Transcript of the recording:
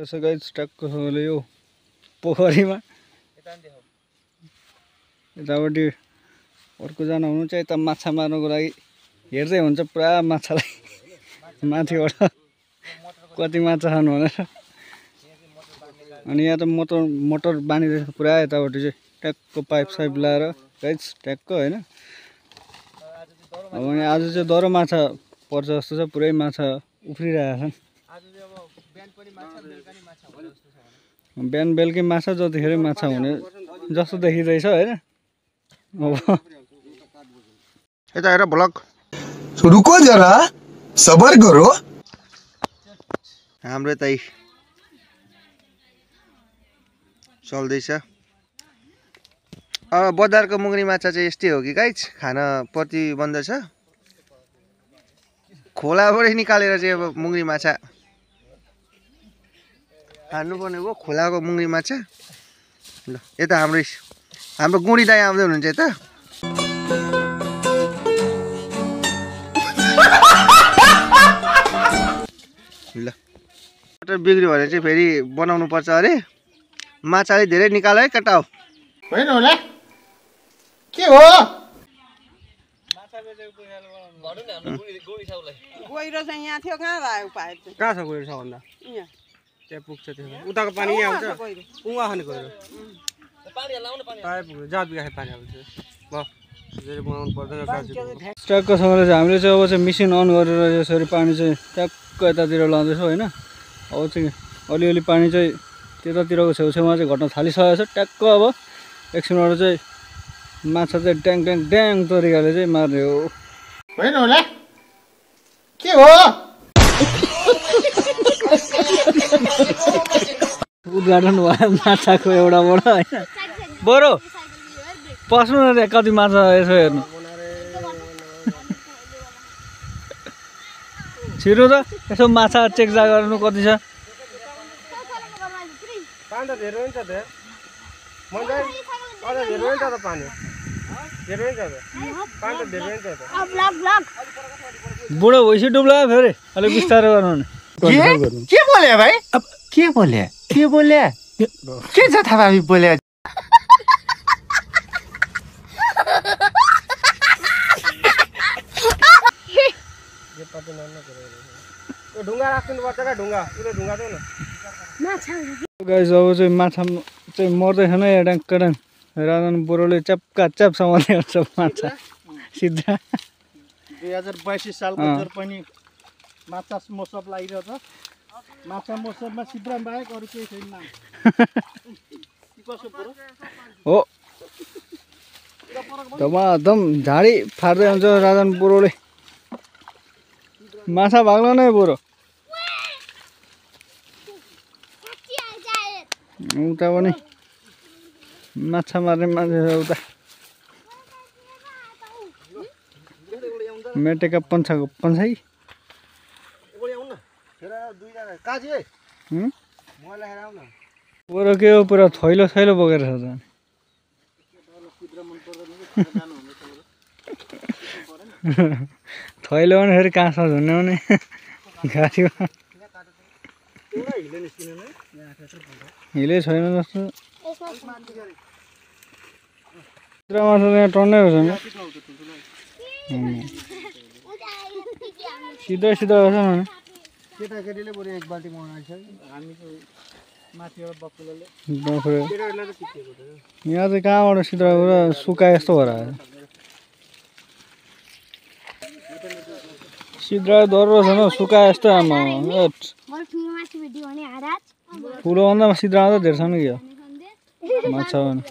त्यसो गाइस टक्कसँगले यो पोखरीमा यतापट्टि अर्कोजना हुनुहुन्छ यता माछा मार्नको लागि हेर्दै हुन्छ पुरा माछालाई माथिबाट कति माछा छन् भनेर। अनि यहाँ त मोटर बाँधिरहेछ पुरा यतापट्टि चाहिँ ट्याक्क पाइप साइप लाएर गाइस ट्याक्क होइन। अब यहाँ आज चाहिँ दरो माछा पर्छ जस्तो छ, पुरै माछा उफ्रिरहेका छन्। बिहान बेलुकी माछा जतिखेर माछा हुने जस्तो देखिँदैछ होइन। अब यता हेर ब्लक रुको जरा सबर करो। हाम्रो तै चल्दैछ। अब बजारको मुङ्ग्री माछा चाहिँ यस्तै हो कि गाइस, खान प्रतिबन्ध छ। खोलाबाटै निकालेर चाहिँ अब मुङ्ग्री माछा खानुपर्ने हो, खोलाको मुङ्ग्री माछा। ल यता हाम्रो गुडी दाइ आउँदै हुनुहुन्छ यता। ल मोटर बिग्रियो भने चाहिँ फेरि बनाउनु पर्छ अरे। माछाले धेरै निकाल है केटा हो। होइन होला के हो? गहिरो चाहिँ यहाँ थियो, कहाँ लाग्यो पाइप चाहिँ? कहाँ छ गहिरो सबभन्दा? यहाँ त्यहाँ पुग्छ त्यो उताको पानी यहाँ आउँछ उहाँ खाने गहिरो जहाँ बिगा पानी आउँछ ट्याक्कसँगले चाहिँ हामीले चाहिँ अब चाहिँ मिसिन अन गरेर यसरी पानी चाहिँ ट्याक्क यतातिर लाउँदैछौँ होइन। अब चाहिँ अलिअलि पानी चाहिँ त्यतातिरको छेउछेउमा चाहिँ घट्न थालिसकेको छ। ट्याक्क अब एकछिनबाट चाहिँ माछा चाहिँ ड्याङ ड्याङ ड्याङ तरिकाले चाहिँ मार्ने हो। होइन होला के हो? उद्घाटन भयो माछाको एउटाबाट होइन। बरु पस्नु न त्यहाँ कति माछा यसो हेर्नु। छिटो त यसो माछा चेकचाक गर्नु कति छ। पानी त धेरै हुन्छ त मजा अझ धेरै हुन्छ त पानी धेरै हुन्छ त पानी त धेरै हुन्छ त। बुढो भइसक्यो डुब्ला फेरि अलिक बिस्तारै गर्नु नि। के बोले भाइ? अब के बोले के जथाभावी बोले? ढुङ्गा राख्नु पर्छ क्या ढुङ्गा ढुङ्गा चाहिँ गाइस अब चाहिँ माछा चाहिँ मर्दैछ न यहाँ डाङ राजन बोरोले च्याप्का च्याप समात्ने गर्छ माछा सिधा। 2022 सालको जर्पनी माछा महोत्सव लागिरहेछ। माछा महोत्सवमा सिद्राम बाहेक अरू केही छैन नाम। हो धमाधम झाडी फाट्दै हुन्छ राजन बोरोले। माछा भाग्न नै बोरो उता पनि माछा मार्ने मान्छे उता मेटेका पन्छाको पन्छाइ बोरो के हो पुरा थैलो थैलो बोकेर छ त। थैलो भने फेरि कहाँसम्म झुन्ने भने गाडीमा हिले छैन जस्तो। माछा यहाँ टन्नै रहेछ नि सिधै सिधा रहेछ नि। केटाकेटीले बरु एक बाल्टी बनाएछ हामी माथिबाट बकुलले यहाँ चाहिँ कहाँबाट सिधा पुरा सुकाए जस्तो भएर आयो। सिद्रा डर छैन सुकाए जस्तो आमा ठुलो भन्दा सिद्रा त धेरै छ नि क्या माछा भने।